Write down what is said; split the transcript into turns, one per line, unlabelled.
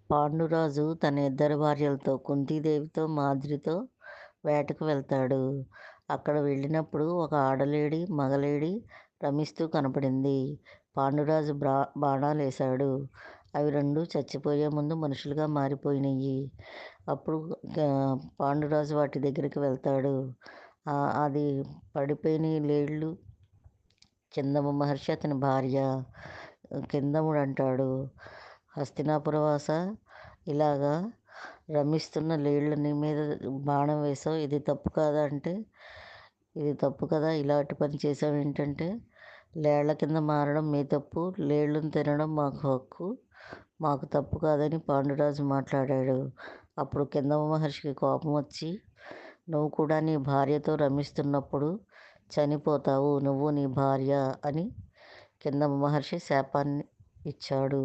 పాండురాజు తన ఇద్దరు భార్యలతో కుంతీదేవితో, మాద్రితో వేటకు వెళ్తాడు. అక్కడ వెళ్ళినప్పుడు ఒక ఆడలేడి, మగలేడి రమిస్తూ కనపడింది. పాండురాజు బాణాలేశాడు. అవి రెండూ చచ్చిపోయే ముందు మనుషులుగా మారిపోయినయి. అప్పుడు పాండురాజు వాటి దగ్గరికి వెళ్తాడు. అది పడిపోయిన లేళ్ళు. కిందమ మహర్షి అతని భార్య. కిందముడు అంటాడు, హస్తినాపురవాస, ఇలాగా రమిస్తున్న లేళ్ళ నీ మీద బాణం వేశావు, ఇది తప్పు కాదా అంటే, ఇది తప్పు కదా, ఇలాంటి పని చేసావు ఏంటంటే, లేళ్ల కింద మారడం మీ తప్పు, లేళ్ళను తినడం మాకు హక్కు, మాకు తప్పు కాదని పాండురాజు మాట్లాడాడు. అప్పుడు కిందమ మహర్షికి కోపం వచ్చి, నువ్వు కూడా నీ భార్యతో రమిస్తున్నప్పుడు చనిపోతావు, నువ్వు నీ భార్య అని కిందమ మహర్షి శాపాన్ని ఇచ్చాడు.